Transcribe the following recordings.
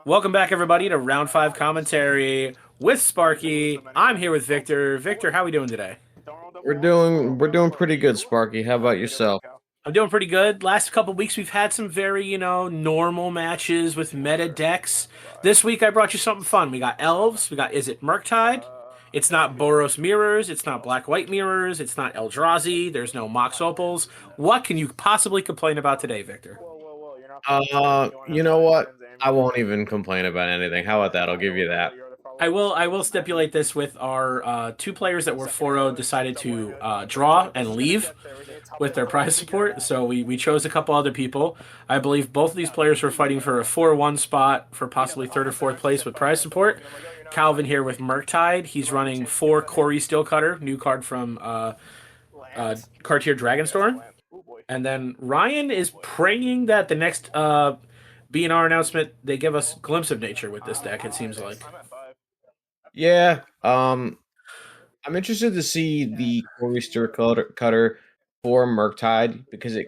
Welcome back, everybody, to Round 5 commentary with Sparky. I'm here with Victor. Victor, how are we doing today? We're doing pretty good, Sparky. How about yourself? I'm doing pretty good. Last couple weeks, we've had some very, normal matches with meta decks. This week, I brought you something fun. We got Elves, we got Izzet Murktide. It's not Boros Mirrors, it's not Black-White Mirrors, it's not Eldrazi, there's no Mox Opals. What can you possibly complain about today, Victor? You know what? I won't even complain about anything. How about that? I'll give you that. I will stipulate this with our two players that were 4-0 decided to draw and leave with their prize support. So we chose a couple other people. I believe both of these players were fighting for a 4-1 spot for possibly third or fourth place with prize support. Calvin here with Murktide. He's running 4 Corey Steelcutter, new card from Cartier Dragonstorm. And then Ryan is praying that the next B&R announcement, they give us Glimpse of Nature with this deck, it seems like. Yeah. I'm interested to see the Corey cutter for Murktide because I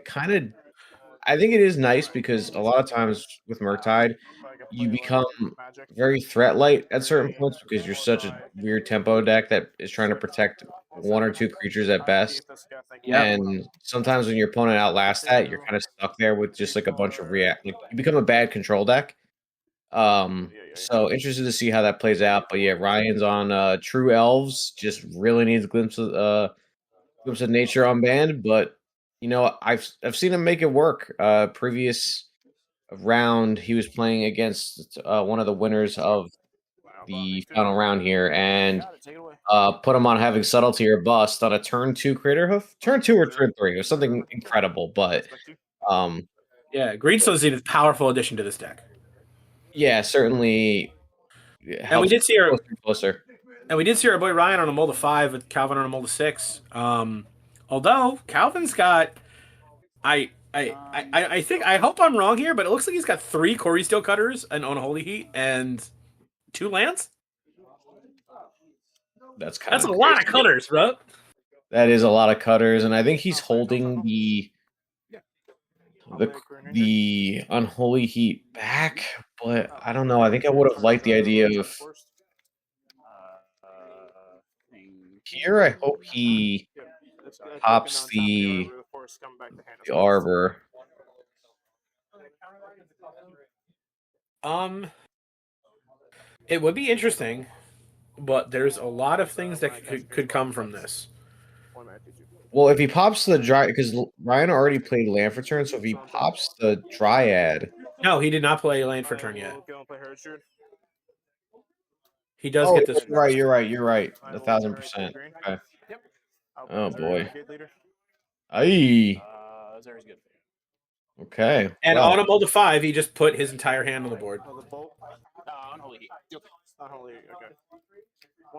think it is nice because a lot of times with Murktide, you become very threat light at certain points because you're such a weird tempo deck that is trying to protect one or two creatures at best. Yep. And sometimes when your opponent outlasts that, you're kind of stuck there with just like a bunch of react. Like, you become a bad control deck. So interested to see how that plays out. But yeah, Ryan's on True Elves. Just really needs a glimpse of nature on band. But I've seen him make it work. Previous round, he was playing against one of the winners of the final round here, and put him on having subtlety or bust on a turn 2 Crater Hoof, turn 2 or turn 3. It was something incredible, but Yeah, Greenstone's a powerful addition to this deck. yeah, certainly And we helps did see our closer and closer. and we did see our boy Ryan on a mold of 5 with Calvin on a mold of 6. Although Calvin's got I think I hope I'm wrong here, but it looks like he's got 3 Corey Steel Cutters and on Holy Heat and 2 lands. That's kind That's of a lot of crazy. cutters, bro. That is a lot of cutters, and I think he's holding the unholy heat back, but I don't know. I think I would have liked the idea of here. I hope he pops the arbor. Um, it would be interesting, but there's a lot of things that could come from this. Well, if he pops the dry, because Ryan already played land for turn, so if he pops the dryad, No, he did not play land for turn yet. He does oh, get this. you're right, you're right, you're right, 1,000%. Okay. Oh boy. Aye. Okay. And Well. on a mold of 5, he just put his entire hand on the board.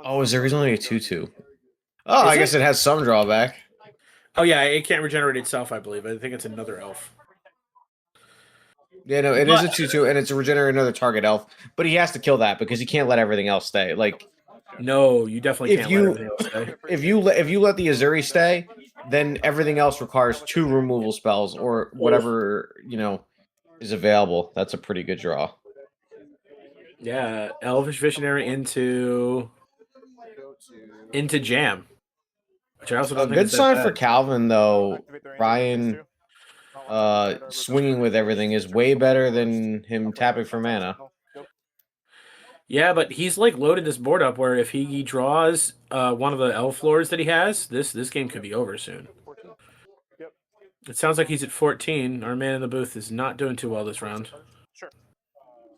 Oh, is there only a 2/2? Oh, I guess it has some drawback. Oh yeah, it can't regenerate itself, I believe. I think it's another elf. Yeah, no, it is a 2/2, and it's a regenerate another target elf, but he has to kill that because he can't let everything else stay. Like, no, you definitely can't let everything else stay. If you let the Azuri stay, then everything else requires 2 removal spells or whatever is available. That's a pretty good draw. Yeah, Elvish Visionary into Jam. Which I also don't A think good is that sign bad. for Calvin, though. Ryan swinging with everything is way better than him tapping for mana. Yeah, but he's like loaded this board up where if he draws one of the elf floors that he has, this game could be over soon. It sounds like he's at 14. Our man in the booth is not doing too well this round.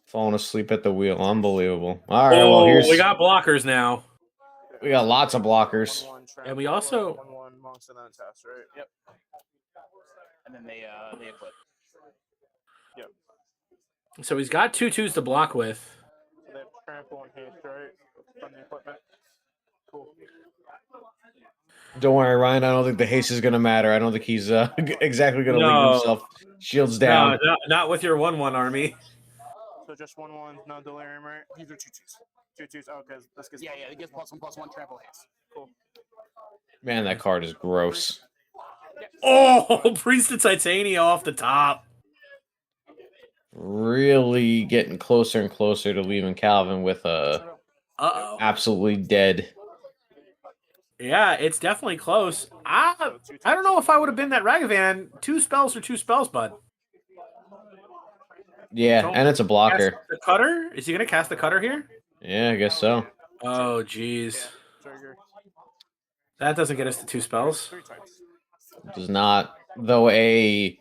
Falling asleep at the wheel. Unbelievable. All right, well, we got blockers now. We got lots of blockers. And we also... Yep. And then they equip. Yep. So he's got 2/2s to block with. So they have trample and haste, right? From the equipment. Cool. Don't worry, Ryan. I don't think the haste is going to matter. I don't think he's exactly going to leave himself shields down. No, not with your 1/1 army. So just 1/1, no delirium, right? These are 2/2s. 2/2s. Oh, because this gets it gets +1/+1 trample haste. Cool. Man, that card is gross. Oh, Priest of Titania off the top. really getting closer and closer to leaving Calvin with a Uh-oh. absolutely dead. Yeah, it's definitely close. I don't know if I would have been that Ragavan. 2 spells or 2 spells, bud. Yeah, Don't and it's a cast blocker. the cutter? Is he going to cast the cutter here? Yeah, I guess so. Oh, jeez. Yeah, trigger. That doesn't get us to 2 spells. 3 times. Does not, though a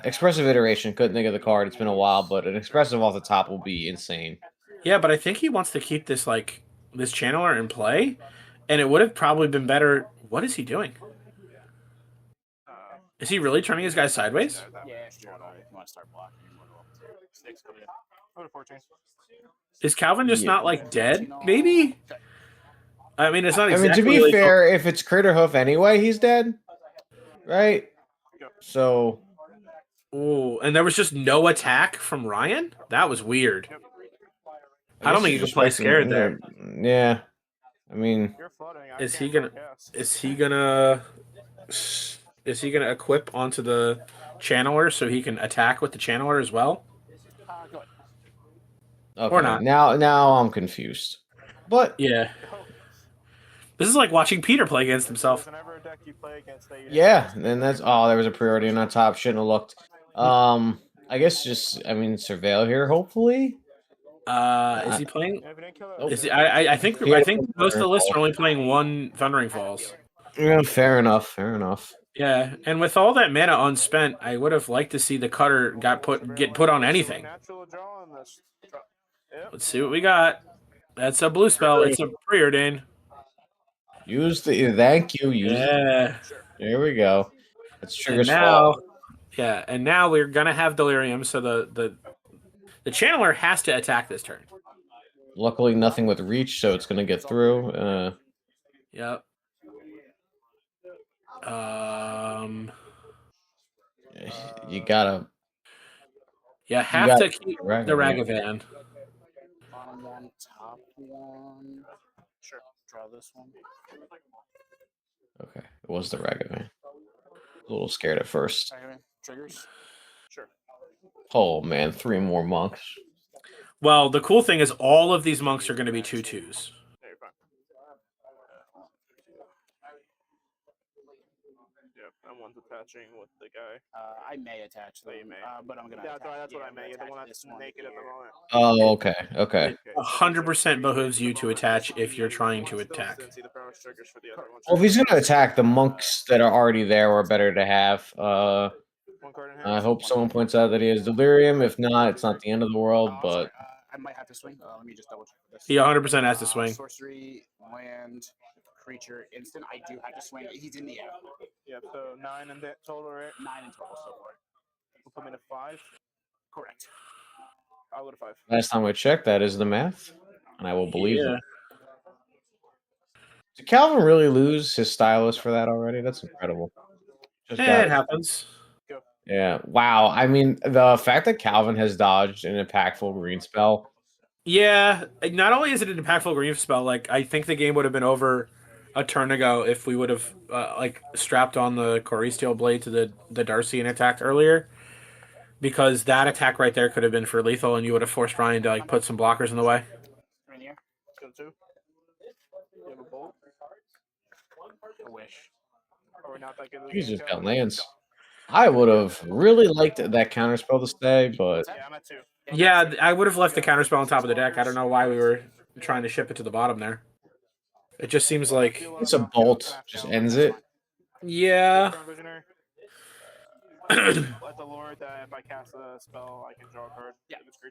expressive iteration, couldn't think of the card. It's been a while, but an expressive off the top will be insane. Yeah, but I think he wants to keep this this channeler in play, and it would have probably been better. What is he doing? Is he really turning his guys sideways? Yeah, sure. If you want to start blocking, we'll go up to 6. Go to 14. Is Calvin just Yeah. not like dead? Maybe. I mean, it's not I exactly. mean, to be fair, if it's Critter Hoof anyway, he's dead, right? So, Oh, and there was just no attack from Ryan. That was weird. I don't think you can play scared there. Yeah, I mean, Is he gonna equip onto the channeler so he can attack with the channeler as well? okay. Or not. Now I'm confused. But Yeah. This is like watching Peter play against himself. yeah, and that's there was a priority on top. Shouldn't have looked. I guess surveil here. Hopefully. Is he playing? Nope. Is he, I think most of the lists are only playing 1 Thundering Falls. Yeah, fair enough. Fair enough. Yeah, and with all that mana unspent, I would have liked to see the cutter get put on anything. Let's see what we got. That's a blue spell. It's a preordain. Use the thank you. Yeah. There we go. That's trigger now. Yeah, and now we're gonna have delirium, so the channeler has to attack this turn. Luckily, nothing with reach, so it's gonna get through. Yep. You gotta. You have to keep the Ragavan. Bottom one, top one. Sure. Draw this one. Okay, it was the Ragavan. A little scared at first. Triggers. Sure. Oh man, 3 more monks. Well, the cool thing is all of these monks are going to be 2/2s. Yep, one's attaching with the guy. I may attach them, but I'm gonna. Yeah, that's what I may. You're the one that's naked at the moment. Oh, okay, okay. 100% behooves you to attach if you're trying to attack. Well, if he's gonna attack, the monks that are already there are better to have. I hope someone points out that he has delirium. If not, it's not the end of the world. But I might have to swing. Let me just double check this. He 100% has to swing. Sorcery, land, creature, instant. I do have to swing. He's in the air. Yeah, so 9 in total, right? 9 in total so far. We'll put him in a 5. Correct. I'll go to 5. Last time I checked, that is the math, and I will believe it. Did Calvin really lose his stylus for that already? That's incredible. It happens. Yeah. Wow. I mean, the fact that Calvin has dodged an impactful green spell. Yeah. Not only is it an impactful green spell, like I think the game would have been over a turn ago if we would have strapped on the Corey blade to the Darcy and attacked earlier, because that attack right there could have been for lethal, and you would have forced Ryan to put some blockers in the way. He's just got lands. I would have really liked that counterspell to stay, but yeah, I would have left the counterspell on top of the deck. I don't know why we were trying to ship it to the bottom there. It just seems like it's a bolt, just ends it. Yeah.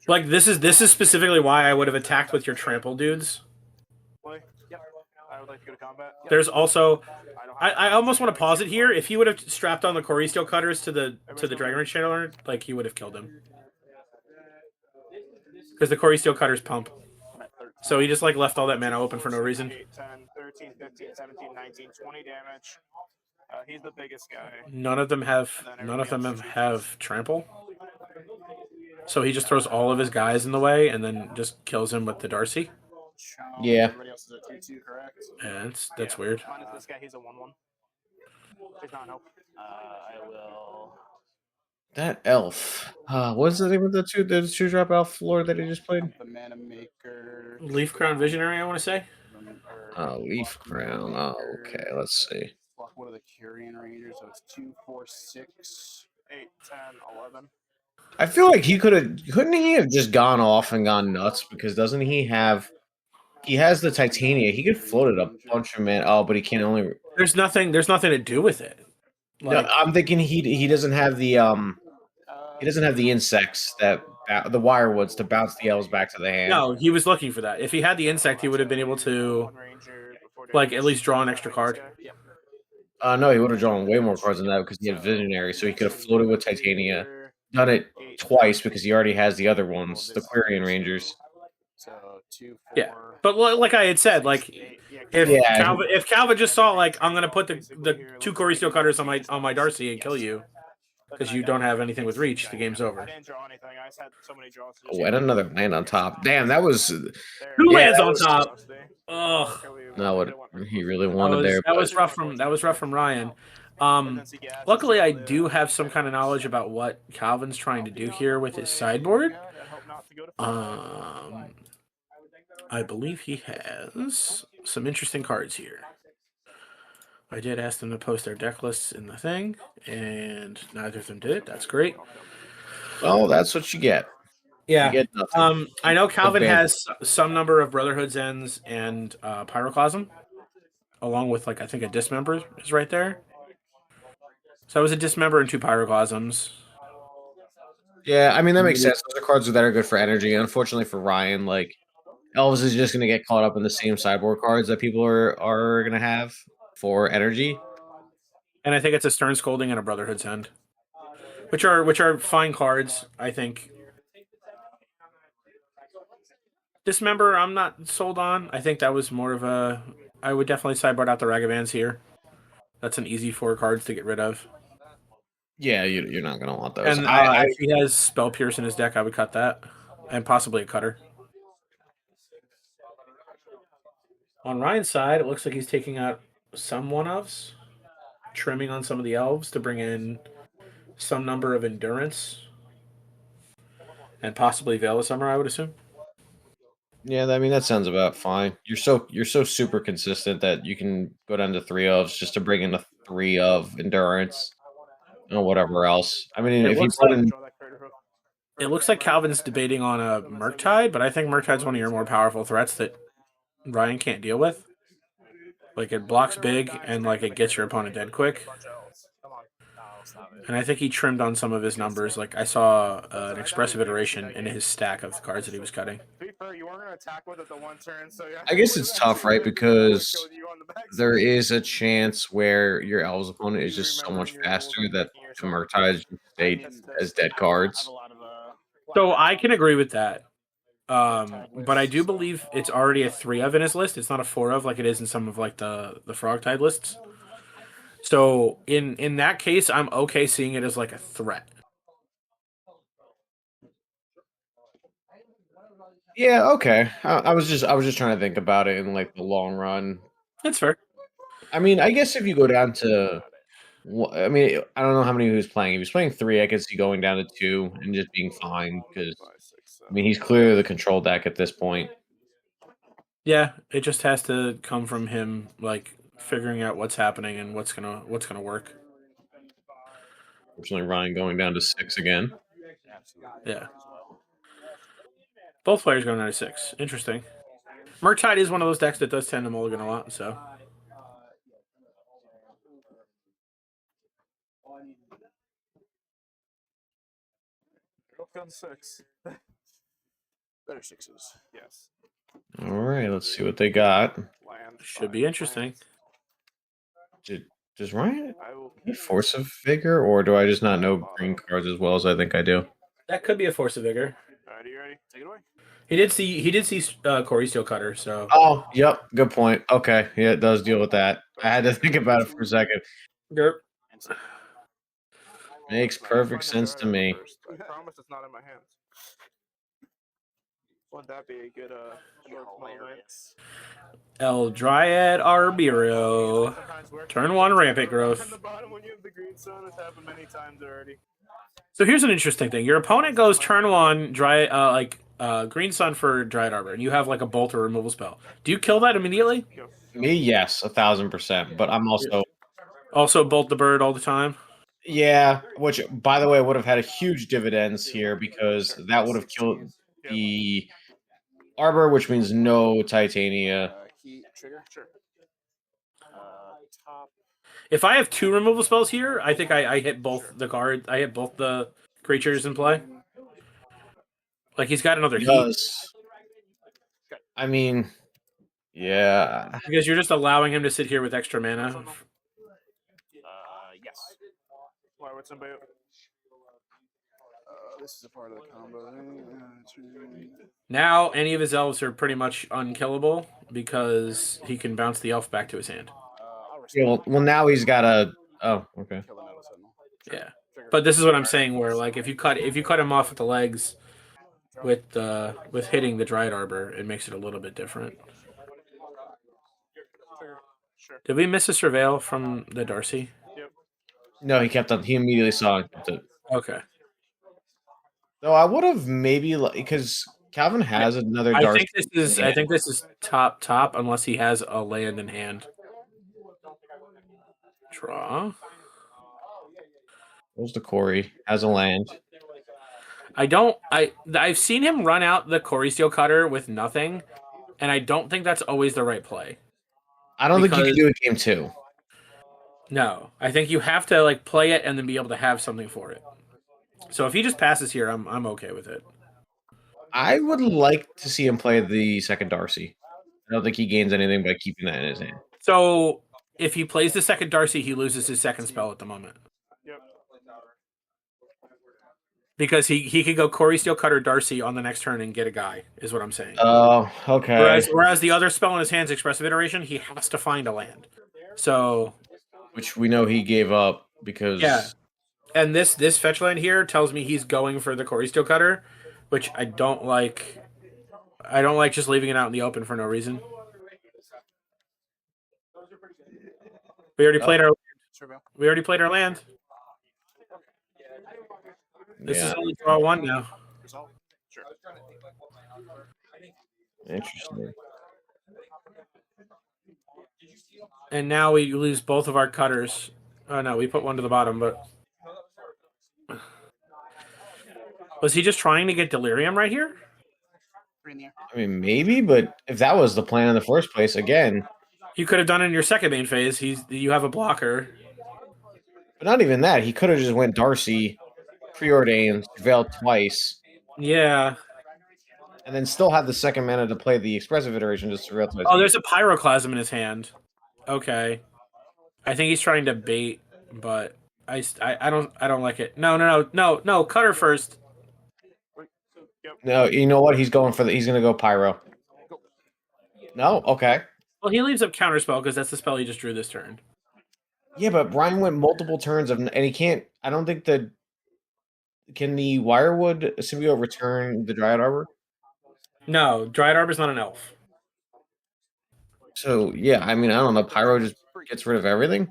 Like this is specifically why I would have attacked with your trample dudes. I would like to go to combat. There's also, I almost want to pause it here. If he would have strapped on the Corey Steel cutters to the Dragon Channeler, like he would have killed him. Because the Corey Steel cutters pump. So he just left all that mana open for no reason. 8, 10, 13, 15, 17, 19, 20 damage. He's the biggest guy. None of them have trample. So he just throws all of his guys in the way and then just kills him with the Darcy. Yeah. Everybody else is a 2/2, correct? Yeah, that's weird. Minus this guy, he's a 1/1. He's not help. I will That elf. What's the name of the two drop elf lord that he just played? The mana maker. Leaf Crown Visionary, I want to say. Leaf Crown. Oh, okay. Let's see. What are the Curian Rangers? So it's 2, 4, 6, 8, 10, 11. I feel like couldn't he have just gone off and gone nuts? Because doesn't he have? He has the Titania. He could float it a bunch of man. Oh, but he can't only. There's nothing to do with it. No, I'm thinking he doesn't have the he doesn't have the insects that the wirewoods to bounce the elves back to the hand. No, he was looking for that. If he had the insect, he would have been able to, like, at least draw an extra card. No, he would have drawn way more cards than that because he had Visionary, so he could have floated with Titania. Done it twice because he already has the other ones, the Quirion Rangers. Yeah, but like I had said, like if Calvin just saw like I'm gonna put the 2 Corey Steel Cutters on my Darcy and kill you because you don't have anything with reach, the game's over. Oh, and another land on top. Damn, that was 2 lands on top. Ugh. Not what he really wanted there. That was rough from Ryan. Luckily, I do have some kind of knowledge about what Calvin's trying to do here with his sideboard. I believe he has some interesting cards here. I did ask them to post their deck lists in the thing, and neither of them did. That's great. Well, that's what you get. Yeah. You get nothing. I know Calvin has some number of Brotherhood's Ends and Pyroclasm, along with, like, I think a Dismember is right there. So that was a Dismember and 2 Pyroclasms. Yeah, I mean, that makes sense. Those are cards that are good for energy. Unfortunately for Ryan, like, Elves is just going to get caught up in the same sideboard cards that people are going to have for energy. And I think it's a Stern Scolding and a Brotherhood's End, which are fine cards, I think. Dismember, I'm not sold on. I think that was more of a... I would definitely sideboard out the Ragavans here. That's an easy 4 cards to get rid of. Yeah, you're not going to want those. And if he has Spell Pierce in his deck, I would cut that. And possibly a Cutter. On Ryan's side, it looks like he's taking out some one-ofs, trimming on some of the elves to bring in some number of endurance, and possibly Veil of Summer, I would assume. Yeah, I mean that sounds about fine. You're so super consistent that you can go down to 3 elves just to bring in a 3 of endurance and whatever else. I mean, if you put in. It looks like Calvin's debating on a Murktide, but I think Murktide's one of your more powerful threats that Ryan can't deal with. Like, it blocks big, and like it gets your opponent dead quick. And I think he trimmed on some of his numbers. Like, I saw an expressive iteration in his stack of the cards that he was cutting. I guess it's tough, right? Because there is a chance where your Elves opponent is just so much faster that the Murktide stay as dead cards. So I can agree with that. But I do believe it's already a 3 of in his list. It's not a 4 of like it is in some of like the Frogtide lists. So in that case, I'm okay seeing it as like a threat. Yeah, okay. I was just trying to think about it in like the long run. That's fair. I mean, I guess if you go down to, I mean, I don't know how many he was playing. If he was playing 3, I could see going down to 2 and just being fine because, I mean, he's clearly the control deck at this point. Yeah, it just has to come from him, like figuring out what's happening and what's gonna work. Fortunately, Ryan going down to 6 again. Yeah. Both players going down to 6. Interesting. Murktide is one of those decks that does tend to mulligan a lot, so. Go 6. Better 6s. Yes. All right, let's see what they got. Should be interesting. Does Ryan Force of Vigor, or do I just not know green cards as well as I think I do? That could be a Force of Vigor. Alright, you ready? Take it away. He did see Corey Steel Cutter, so. Oh, yep, good point. Okay, yeah, it does deal with that. I had to think about it for a second. Yep. Makes perfect sense to me. I promise it's not in my hands. Wouldn't that be a good El Dryad Arbiro. Turn 1 Rampant Growth. On the bottom when you have the green sun, it's happened many times already. So here's an interesting thing. Your opponent goes turn one, Green Sun for Dryad Arbor, and you have like a bolt or removal spell. Do you kill that immediately? Me, yes, 1,000%. But I'm also Also bolt the bird all the time. which by the way would have had a huge dividends here because that would have killed the Arbor, which means no Titania. Heat trigger. Sure. Top. If I have 2 removal spells here, I think I hit both the card. I hit both the creatures in play. Like he's got another heat. Does. I mean, yeah. Because you're just allowing him to sit here with extra mana. Yes. Why would somebody? This is a part of the combo. Now any of his elves are pretty much unkillable because he can bounce the elf back to his hand. Yeah, well, now he's got a. Oh, okay. Yeah, but this is what I'm saying. Where like if you cut him off at the legs with hitting the Dryad Arbor, it makes it a little bit different. Did we miss a surveil from the Darcy? No, he kept on. He immediately saw it. Okay. No, I would have maybe because Calvin has another Darcy. I think this is top unless he has a land in hand. Draw. Goes to Corey. Has a land. I've seen him run out the Corey Steel Cutter with nothing, and I don't think that's always the right play. I don't think you can do it game 2. No, I think you have to like play it and then be able to have something for it. So if he just passes here, I'm okay with it. I would like to see him play the second Darcy. I don't think he gains anything by keeping that in his hand. So if he plays the second Darcy, he loses his second spell at the moment. Yep. Because he could go Corey Steel Cutter Darcy on the next turn and get a guy, is what I'm saying. Oh, okay. Whereas the other spell in his hand's Expressive Iteration, he has to find a land. So, which we know he gave up because and this fetch land here tells me he's going for the Corey Steel Cutter, which I don't like. I don't like just leaving it out in the open for no reason. We already played our land. This is only draw 1 now. Interesting. And now we lose both of our cutters. Oh no, we put one to the bottom, but was he just trying to get Delirium right here? I mean, maybe, but if that was the plan in the first place, again, you could have done it in your second main phase. You have a blocker, but not even that. He could have just went Darcy, preordained, Veil twice. Yeah, and then still have the second mana to play the Expressive Iteration just to Veil twice. Oh, there's a Pyroclasm in his hand. Okay, I think he's trying to bait, but I don't like it. No, Cutter first. No, you know what? He's going for he's going to go Pyro. No, okay. Well, he leaves up Counterspell because that's the spell he just drew this turn. Yeah, but Brian went multiple turns and he can't. I don't think that. Can the Wirewood Symbiote return the Dryad Arbor? No, Dryad Arbor's not an elf. So yeah, I mean, I don't know. Pyro just gets rid of everything,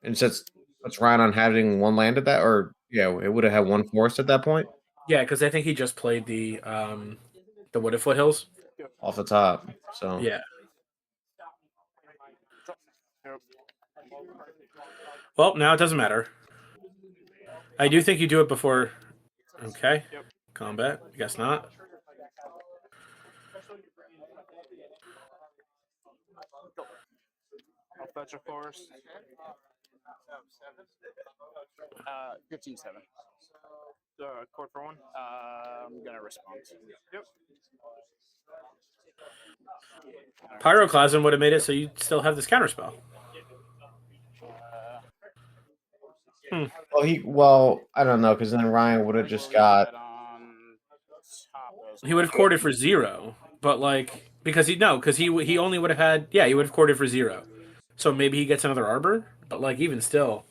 and puts Ryan on having one land at that, or yeah, it would have had one forest at that point. Yeah, because I think he just played the Wooded Foothills off the top. So yeah. Well, now it doesn't matter. I do think you do it before. Okay. Combat. I guess not. I'll fetch a forest. 15-7. Court for 1. I'm gonna respond. Yep. Pyroclasm would have made it so you still have this counterspell. Well, I don't know, because then Ryan would have just got. He would have courted for 0, but like because he only would have had he would have courted for 0. So maybe he gets another Arbor, but like even still.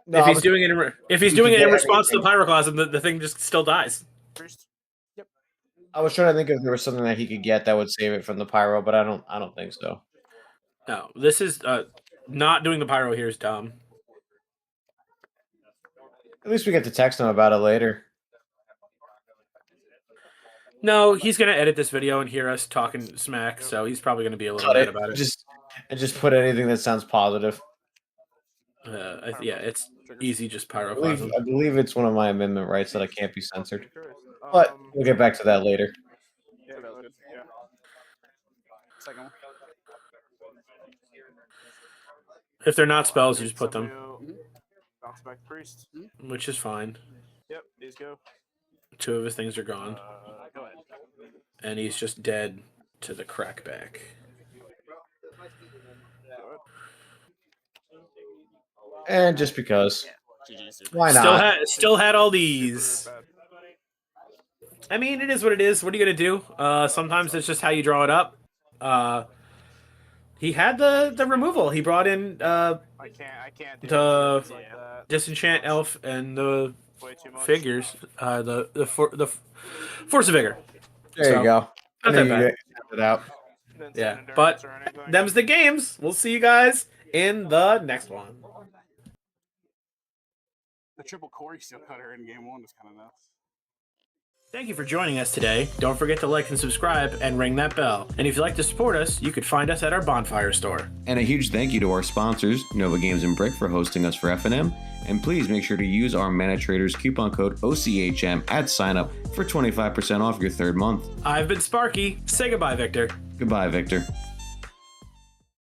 No, if he's doing it in response to the Pyroclasm, the thing just still dies. Yep. I was trying to think if there was something that he could get that would save it from the Pyro, but I don't think so. No, this is Not doing the pyro here is dumb. At least we get to text him about it later. No, he's gonna edit this video and hear us talking smack, so he's probably gonna be a little Cut mad it. about it. Just put anything that sounds positive. Yeah, it's easy, just pyroclasm. I believe it's one of my amendment rights that I can't be censored. But we'll get back to that later. Yeah, that was good. Yeah. Second one. If they're not spells, you just put them, Bounce back priest. which is fine. Yep, these go. 2 of his things are gone, Go ahead. and he's just dead to the crackback. And just because. GG's, dude. Why not? Still had all these. I mean, it is what it is. What are you gonna do? Sometimes it's just how you draw it up. He had the removal. He brought in I can't do the things like that. disenchant elf and the Way too much. figures. The force of vigor. There you go. Not There that bad. you get it out. Didn't Yeah, send but endurance or anything. them's the games. We'll see you guys in the next one. The triple Corey steel cutter in game 1 is kind of nuts. Thank you for joining us today. Don't forget to like and subscribe and ring that bell. And if you'd like to support us, you could find us at our Bonfire store. And a huge thank you to our sponsors, Nova Games and Brick, for hosting us for FNM. And please make sure to use our Mana Traders coupon code OCHM at signup for 25% off your 3rd month. I've been Sparky. Say goodbye, Victor. Goodbye, Victor.